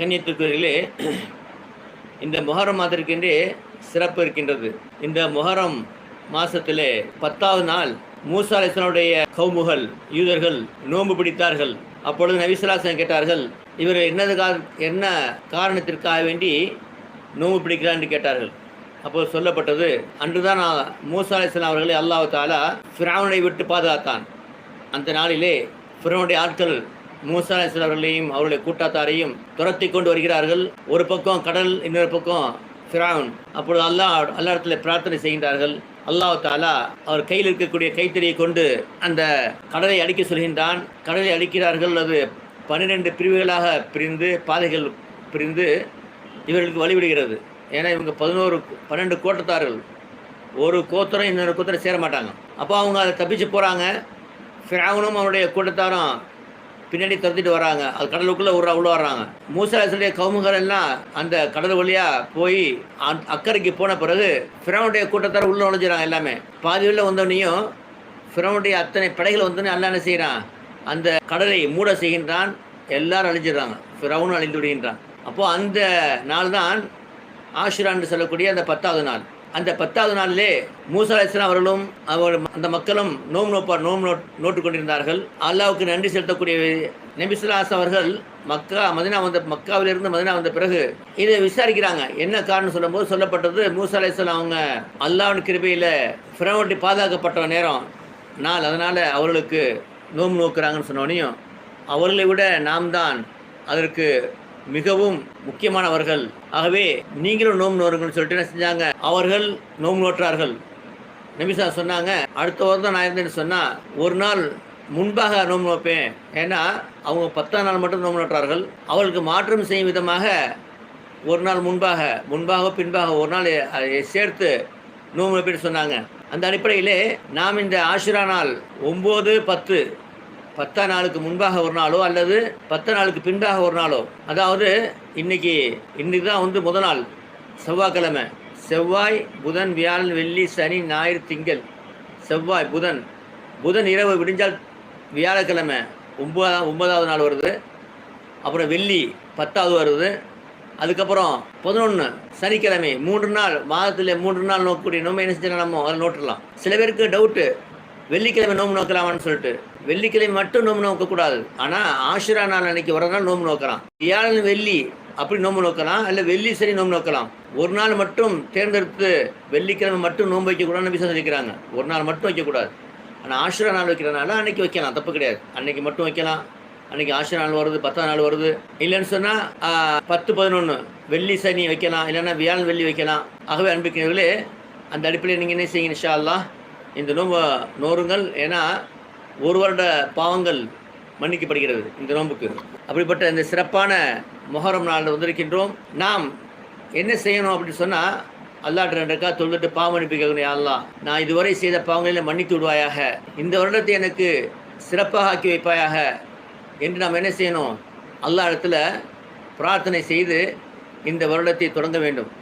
கண்ணியத்திற்குரியவர்களே, இந்த முஹர்ரம் மாதத்திற்கென்றே சிறப்பு இருக்கின்றது. இந்த முஹர்ரம் மாதத்திலே 10வது நாள் மூசா அலைஹிஸ்ஸலாமுடைய கௌமுகள் யூதர்கள் நோன்பு பிடித்தார்கள். அப்பொழுது நபி ஸல்லல்லாஹு அலைஹி வஸல்லம் கேட்டார்கள், இவர் என்ன காரணத்திற்காக வேண்டி நோன்பு பிடிக்கிறார் என்று கேட்டார்கள். அப்போது சொல்லப்பட்டது, அன்றுதான் மூசா அலைஹிஸ்ஸலாம் அவர்களை அல்லாஹ் தஆலா ஃபிரௌனை விட்டு பாதுகாத்தான். அந்த நாளிலே ஃபிரௌனுடைய ஆட்கள் மூசா அலைஹிஸ்ஸலாம் அவர்களையும் அவருடைய கூட்டாத்தாரையும் துரத்தி கொண்டு வருகிறார்கள். ஒரு பக்கம் கடல், இன்னொரு பக்கம் ஃபிரௌன். அப்பொழுது அல்லாஹ்விடத்தில் பிரார்த்தனை செய்கின்றார்கள். அல்லாஹ் தஆலா அவர் கையில் இருக்கக்கூடிய கைத்தறியை கொண்டு அந்த கடலை அடிக்க சொல்கின்றான். கடலை அடிக்கிறார்கள். அது 12 பிரிவுகளாக பிரிந்து, பாதைகள் பிரிந்து இவர்களுக்கு வழிவிடுகிறது. ஏன்னா இவங்க 12 கோட்டத்தார்கள். ஒரு கோத்திரம் இன்னொரு கோத்திரம் சேர மாட்டாங்க. அப்போ அவங்க அதை தப்பிச்சு போகிறாங்க. ஃபிரௌனும் அவருடைய கூட்டத்தாரும் பின்னாடி துரத்திட்டு வராங்க. அது கடலுக்குள்ளே உள்ள வர்றாங்க. மூசா அலைஹிஸ்ஸலாமுடைய கவுமுகள் எல்லாம் அந்த கடல் வழியாக போய் அக்கறைக்கு போன பிறகு ஃபிரௌனுடைய கூட்டத்தார் உள்ளே நுழைஞ்சிடறாங்க. எல்லாமே பாதி உள்ள வந்தோடனையும் ஃபிரௌனுடைய அத்தனை படைகள் வந்தோடனே அல்லாஹ் என்ன செய்கிறான், அந்த கடலை மூட செய்கின்றான். எல்லாரும் அழிஞ்சிடுறாங்க. ஃபிரௌனும் அழிந்து விடுகின்றான். அப்போது அந்த நாள் தான் ஆஷுரான்னு சொல்லக்கூடிய அந்த 10வது நாள். அந்த 10வது நாளிலே மூசா அலைஹிஸ்ஸலாம் அவர்களும் அந்த மக்களும் நோன்பு நோட்டு கொண்டிருந்தார்கள். அல்லாஹ்வுக்கு நன்றி செலுத்தக்கூடிய நபி ஸல்லல்லாஹு அலைஹி அவர்கள் மக்காவிலிருந்து மதீனா வந்த பிறகு இதை விசாரிக்கிறாங்க. என்ன காரணம் சொல்லும்போது சொல்லப்பட்டது, மூசா அலைஹிஸ்ஸலாம் அவங்க அல்லாஹ்வின் கிருபையில் ஃபிரௌனை பாதுகாக்கப்பட்ட நாள், அதனால் அவர்களுக்கு நோன்பு நோக்குறாங்கன்னு சொன்னோனையும், அவர்களை விட நாம் தான் அதற்கு மிகவும் முக்கியமானவர்கள். ஆகவே நீங்களும் நோன்பு நோருங்கன்னு சொல்லிட்டு என்ன செஞ்சாங்க, அவர்கள் நோன்பு நோற்றார்கள். நபி ஸல்லல்லாஹு சொன்னாங்க, அடுத்த வாரம் தான் நான் இருந்தேன்னு சொன்னால் ஒரு நாள் முன்பாக நோன்பு நோப்பேன். ஏன்னா அவங்க 10ஆம் நாள் மட்டும் நோன்பு நோற்றார்கள். அவர்களுக்கு மாற்றம் செய்யும் விதமாக ஒரு நாள் முன்பாக பின்பாக ஒரு நாள் சேர்த்து நோன்பு நோப்பேன்னு சொன்னாங்க. அந்த அடிப்படையிலே நாம் இந்த ஆஷுரா நாள் 9, 10 10ஆம் நாளுக்கு முன்பாக ஒரு நாளோ அல்லது 10ஆம் நாளுக்கு பின்பாக ஒரு நாளோ, அதாவது இன்னைக்கு தான் முதல் நாள் செவ்வாய்க்கிழமை. செவ்வாய், புதன், வியாழன், வெள்ளி, சனி, ஞாயிறு, திங்கள். செவ்வாய், புதன் இரவு விடிஞ்சால் வியாழக்கிழமை 9வது நாள் வருது. அப்புறம் வெள்ளி 10வது வருது. அதுக்கப்புறம் 11 சனிக்கிழமை. 3 நாள் மாதத்தில் 3 நாள் நோக்கக்கூடிய நோம்பு என்ன செஞ்சால் நம்ம அதில் நோட்டுடலாம். சில பேருக்கு டவுட்டு, வெள்ளிக்கிழமை நோம்பு நோக்கலாமான்னு சொல்லிட்டு. வெள்ளிக்கிழமை மட்டும் நோம்பு நோக்கக்கூடாது. ஆனால் ஆஷுரா நாள் அன்னைக்கு வரனால நோம்பு நோக்கலாம். வியாழன், வெள்ளி அப்படி நோம்பு நோக்கலாம். இல்லை வெள்ளி, சனி நோம்பு நோக்கலாம். ஒரு நாள் மட்டும் தேர்ந்தெடுத்து வெள்ளிக்கிழமை மட்டும் நோம்பு வைக்கக்கூடாதுன்னு நபி ஸல்லல்லாஹு வைக்கிறாங்க. ஒரு நாள் மட்டும் வைக்கக்கூடாது. ஆனால் ஆஷுரா நாள் வைக்கிறனால அன்னைக்கு வைக்கலாம், தப்பு கிடையாது. அன்னைக்கு மட்டும் வைக்கலாம். அன்றைக்கி ஆஷுரா நாள் வருது, 10ஆம் நாள் வருது. இல்லைன்னு சொன்னால் 10, 11 வெள்ளி, சனி வைக்கலாம். இல்லைன்னா வியாழன், வெள்ளி வைக்கலாம். ஆகவே அன்பிக்கிறவர்களே, அந்த அடிப்படையில் நீங்கள் என்ன செய்யுங்க, இன்ஷா அல்லாஹ் இந்த நோன்பு நோருங்கள். ஏன்னா ஒரு வருட பாவங்கள் மன்னிக்கப்படுகிறது இந்த நோன்புக்கு. அப்படிப்பட்ட இந்த சிறப்பான முஹர்ரம் நாளில் வந்திருக்கின்றோம். நாம் என்ன செய்யணும் அப்படின்னு சொன்னால், அல்லாஹ்ட்ட 2 ரக்காத் தொழுதுட்டு பாவம் மன்னிப்பு கேட்கணும். யா அல்லாஹ், நான் இதுவரை செய்த பாவங்களில் மன்னித்து விடுவாயாக, இந்த வருடத்தை எனக்கு சிறப்பாக ஆக்கி வைப்பாயாக என்று நாம் என்ன செய்யணும், அல்லாஹ் இடத்துல பிரார்த்தனை செய்து இந்த வருடத்தை தொடங்க வேண்டும்.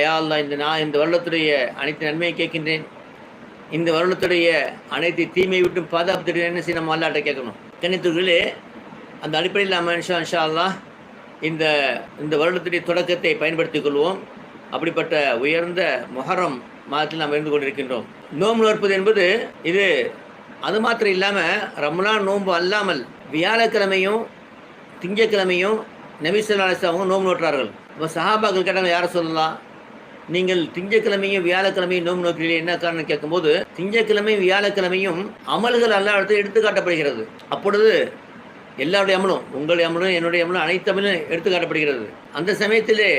யா அல்லாஹ், நான் இந்த வருடத்துடைய அனைத்து நன்மையை கேட்கின்றேன், இந்த வருடத்துடைய அனைத்து தீமையை விட்டு பாதுகாப்பு என்ன செய்ய நம்ம அல்லாஹ்ட்ட கேட்கணும். கண்ணியத்துகளே, அந்த அடிப்படையில் நாம் இன்ஷா அல்லாஹ் இந்த வருடத்துடைய தொடக்கத்தை பயன்படுத்திக் கொள்வோம். அப்படிப்பட்ட உயர்ந்த முஹர்ரம் மாதத்தில் நாம் இருந்து கொண்டிருக்கின்றோம். நோன்பு நோற்பது என்பது இது அது மாத்திரம் இல்லாமல், ரமலான் நோன்பு அல்லாமல் வியாழக்கிழமையும் திங்கக்கிழமையும் நபி ஸல்லல்லாஹு அலைஹி வஸல்லம் அவங்க நோன்பு நோற்றார்கள். இப்போ சஹாபாக்கள் கேட்டாங்க, யாரை சொல்லலாம், நீங்கள் திங்கக்கிழமையும் வியாழக்கிழமையும் நோன்பு நோக்கிறீர்கள், என்ன காரணம் கேட்கும்போது, திங்கக்கிழமையும் வியாழக்கிழமையும் அமல்கள் அல்லாஹ் இடத்துல எடுத்துக்காட்டப்படுகிறது. அப்பொழுது எல்லாருடைய அமலும், உங்களுடைய அமலும் என்னுடைய அமலும் அனைத்து அமலும் எடுத்துக்காட்டப்படுகிறது. அந்த சமயத்திலே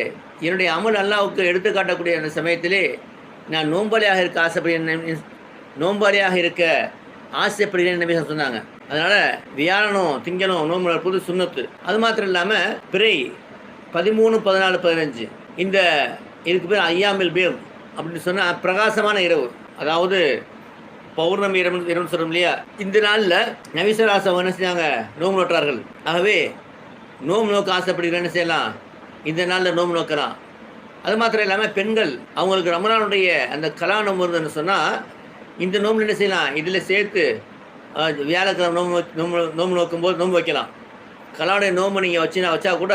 என்னுடைய அமல் அல்லாஹ்வுக்கு எடுத்துக்காட்டக்கூடிய அந்த சமயத்திலே நான் நோம்பாளியாக இருக்க ஆசைப்படுகிறேன் நபி சொன்னாங்க. அதனால் வியாழனும் திங்களும் நோன்பு நோற்பது சுன்னத்து. அது மாத்திரம் இல்லாமல் பிறை 13, 14, 15 இதுக்கு பேர் ஐயாமில் பீர் அப்படின்னு சொன்னால் பிரகாசமான இரவு, அதாவது பௌர்ணமி இரவு சொல்கிறோம் இல்லையா. இந்த நாளில் நபி ஸல்லல்லாஹு அலைஹி வஸல்லம் என்ன செஞ்சாங்க, நோன்பு நோற்றார்கள். ஆகவே நோன்பு நோக்க ஆசைப்படுகிற என்ன செய்யலாம், இந்த நாளில் நோன்பு நோக்கலாம். அது மாத்திரம் இல்லாமல் பெண்கள் அவங்களுக்கு ரமலானுடைய அந்த கலா நோன்பு இருந்ததுன்னு சொன்னால் இந்த நோம்பு என்ன செய்யலாம், இதில் சேர்த்து வியாழக்கிழமை நோம்பு நோக்கும்போது நோன்பு வைக்கலாம். கலாவுடைய நோம்பு நீங்கள் வச்சா கூட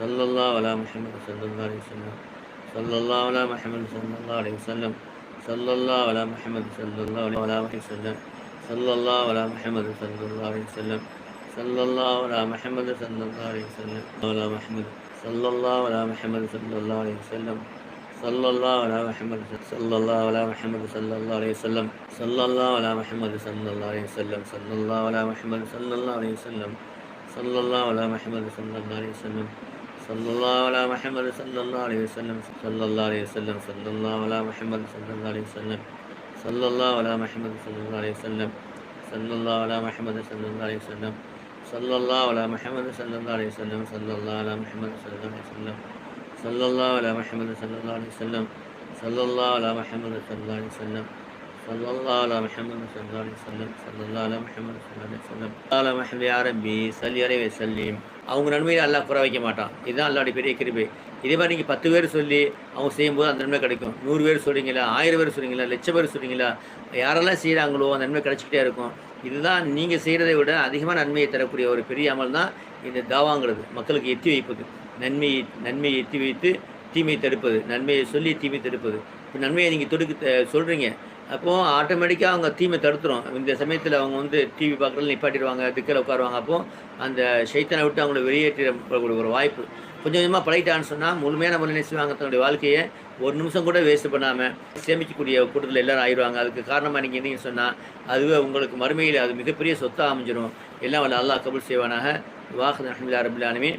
ஸல்லல்லாஹு அலா முஹம்மது ஸல்லல்லாஹு அலைஹி வஸல்லம். ஸல்லல்லாஹு அலா முஹம்மது ஸல்லல்லாஹு அலைஹி வஸல்லம். ஸல்லல்லாஹு அலா முஹம்மது ஸல்லல்லாஹு அலைஹி வஸல்லம். ஸல்லல்லாஹு அலா முஹம்மது ஸல்லல்லாஹு அலைஹி வஸல்லம். ஸல்லல்லாஹு அலா முஹம்மது ஸல்லல்லாஹு அலைஹி வஸல்லம். அலா முஹம்மது ஸல்லல்லாஹு அலா முஹம்மது ஸல்லல்லாஹு அலைஹி வஸல்லம். ஸல்லல்லாஹு அலா முஹம்மது ஸல்லல்லாஹு அலா முஹம்மது ஸல்லல்லாஹு அலைஹி வஸல்லம். ஸல்லல்லாஹு அலா முஹம்மது ஸல்லல்லாஹு அலைஹி வஸல்லம். ஸல்லல்லாஹு அலா முஹம்மது ஸல்லல்லாஹு அலைஹி வஸல்லம். ஸல்லல்லாஹு அலா முஹம்மது ஸல்லல்லாஹு அலைஹி வஸல்லம். ஸல்லல்லாஹு அலா முஹம்மது ஸல்லல்லாஹு அலைஹி வஸல்லம். ஸல்லல்லாஹு அலைஹி வஸல்லம். ஸல்லல்லாஹு அலா முஹம்மது ஸல்லல்லாஹு அலைஹி வஸல்லம். ஸல்லல்லாஹு அலா முஹம்மது ஸல்லல்லாஹு அலைஹி வஸல்லம். ஸல்லல்லாஹு அலா முஹம்மது ஸல்லல்லாஹு அலைஹி வஸல்லம். ஸல்லல்லாஹு அலா முஹம்மது ஸல்லல்லாஹு அலைஹி வஸல்லம். ஸல்லல்லாஹு அலா முஹம்மது ஸல்லல்லாஹு அலைஹி வஸல்லம். ஸல்லல்லாஹு அலா முஹம்மது ஸல்லல்லாஹு அலைஹி வஸல்லம். ஸல்லல்லாஹு அலா முஹம்மது ஸல்லல்லாஹு அலைஹி வஸல்லம். ஸல்லல்லாஹு அலா முஹம்மது ஸல்லல்லாஹு அலைஹி வஸல்லம். ஸல்லல்லாஹு அலா முஹம்மது ஸல்லல்லாஹு அலைஹி வஸல்லம். அலா முஹம்மது யா ரப்பி ஸல்லி அலைஹி வஸல்லிம். அவங்க நன்மையை அல்லாஹ் குறை வைக்க மாட்டான். இதுதான் அல்லாஹ்வுடைய பெரிய கிருபை. இதே மாதிரி நீங்கள் 10 பேர் சொல்லி அவங்க செய்யும்போது அந்த நன்மை கிடைக்கும். 100 பேர் சொல்கிறீங்களா, 1000 பேர் சொல்கிறீங்களா, 1,00,000 பேர் சொல்கிறீங்களா, யாரெல்லாம் செய்கிறாங்களோ அந்த நன்மை கிடைச்சிக்கிட்டே இருக்கும். இதுதான் நீங்கள் செய்கிறதை விட அதிகமாக நன்மையை தரக்கூடிய ஒரு பெரிய அமல் தான் இந்த தாவாங்கிறது. மக்களுக்கு எத்தி வைப்பது, நன்மையை எத்தி வைத்து தீமையை தடுப்பது, நன்மையை சொல்லி தீமை தடுப்பது. இப்போ நன்மையை நீங்கள் சொல்கிறீங்க, அப்போது ஆட்டோமேட்டிக்காக அவங்க தீமை தடுத்துரும். இந்த சமயத்தில் அவங்க வந்து டிவி பார்க்குறதுல நிப்பாட்டிடுவாங்க, திக்கில் உட்காருவாங்க. அப்போது அந்த ஷைத்தானை விட்டு அவங்கள வெளியேற்றக்கூடிய ஒரு வாய்ப்பு. கொஞ்சம் கொஞ்சமாக பழகிட்டான்னு சொன்னால் முழுமையான முறையில் செய்வாங்க. தன்னுடைய வாழ்க்கையை ஒரு நிமிஷம் கூட வேஸ்ட் பண்ணாமல் சேமிக்கக்கூடிய கூட்டத்தில் எல்லோரும் ஆயிடுவாங்க. அதுக்கு காரணமாக நீங்கள் என்னன்னு சொன்னால் அதுவே உங்களுக்கு மறுமையில் அது மிகப்பெரிய சொத்தாக அமைஞ்சிடும். எல்லாம் வல்ல அல்லாஹ் கபூல் செய்வானாக. வாஹித் அல்ஹம்துலில்லாஹி ரப்பில் ஆலமீன்.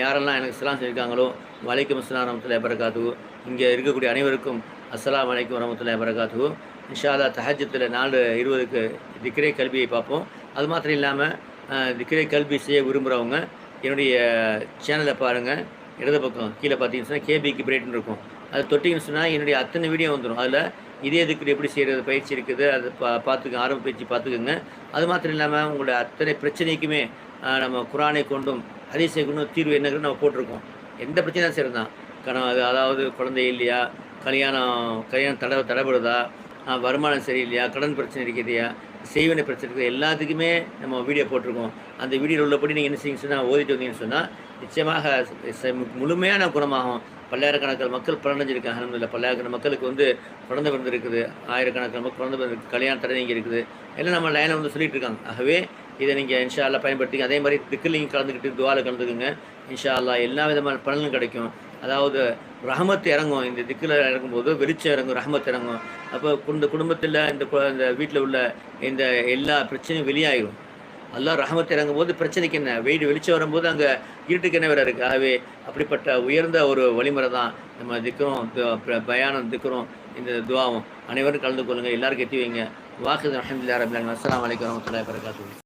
யாரெல்லாம் எனக்கு ஸலாம் சொல்லியிருக்காங்களோ வலைக்கும் அஸ்ஸலாம் வரஹ்மத்துல்லாஹி வபரகாத்துஹு. இங்கே இருக்கக்கூடிய அனைவருக்கும் அஸ்ஸலாமு அலைக்கும் வரஹ்மத்துல்லாஹி வபரகாத்துஹு. இன்ஷா அல்லாஹ் தஹஜ்ஜுத்தில் 4:20க்கு திக்ரே கல்வியை பார்ப்போம். அது மாத்திரம் இல்லாமல் திக்ரே கல்வி செய்ய விரும்புகிறவங்க என்னுடைய சேனலை பாருங்கள். இடது பக்கம் கீழே பார்த்தீங்கன்னு சொன்னால் கேபிக்கு பிரேட்னு இருக்கும். அது தொட்டிங்கன்னு சொன்னால் என்னுடைய அத்தனை வீடியோ வந்துடும். அதில் இதே திக்ர் எப்படி செய்கிறது பயிற்சி இருக்குது. அது பார்த்துக்க ஆரம்ப பயிற்சி பார்த்துக்குங்க. அது மாத்திரம் இல்லாமல் உங்களுடைய அத்தனை பிரச்சனைக்குமே நம்ம குரானை கொண்டும் ஹதீஸை கொண்டும் தீர்வு என்னங்கிறது நம்ம போட்டிருக்கோம். எந்த பிரச்சனையும் சரி தான். அதாவது குழந்தை இல்லையா, கல்யாணம் தடைபடுதா, வருமானம் சரியில்லையா, கடன் பிரச்சனை இருக்கிறதையா, செய்வன பிரச்சனை இருக்குது, எல்லாத்துக்குமே நம்ம வீடியோ போட்டிருக்கோம். அந்த வீடியோவில் உள்ளபடி நீங்கள் என்ன செய்யுங்க சொன்னால் ஓதிட்டு வந்தீங்கன்னு சொன்னால் நிச்சயமாக முழுமையான குணமாகும். பல்லாயிரக்கணக்கான மக்கள் பலனடைஞ்சிருக்காங்க. அல்ஹம்துலில்லாஹ். பல்லாயிரக்கணக்கான மக்களுக்கு வந்து குழந்தை பிறந்திருக்குது, ஆயிரக்கணக்கான மக்கள் குழந்தை பிறந்திருக்கு, கல்யாணம் தடை நீங்க இருக்குது, எல்லாம் நம்ம லைனில் வந்து சொல்லிட்டு இருக்காங்க. ஆகவே இதை நீங்கள் இன்ஷா அல்லாஹ் பயன்படுத்திங்க. அதே மாதிரி திக்லையும் கலந்துக்கிட்டு துவாவில் கலந்துக்குங்க. இன்ஷா அல்லாஹ் எல்லா விதமான பலனும் கிடைக்கும். அதாவது ரஹமத் இறங்கும். இந்த திக்கில் இறங்கும்போது வெளிச்சம் இறங்கும், ரஹமத் இறங்கும். அப்போ குடும்பத்தில் இந்த வீட்டில் உள்ள இந்த எல்லா பிரச்சனையும் வெளியாகிடும். அல்லாஹ் ரஹமத் இறங்கும் போது பிரச்சனைக்கு என்ன, வெளிச்சம் வரும்போது அங்கே இருட்டுக்கு என்ன வேறு இருக்குது. ஆகவே அப்படிப்பட்ட உயர்ந்த ஒரு வழிமுறை தான் நம்ம திக்கிறோம், பயானம் திக்கிறோம், இந்த துவாவும். அனைவரும் கலந்து கொள்ளுங்கள், எல்லாருக்கும் எத்தி வைங்க. வாஹித் அல்ஹம்துலில்லாஹி ரப்பில் ஆலமீன். அஸ்ஸலாமு அலைக்கும் வரஹ்மத்துல்லாஹி வபரகாத்துஹு.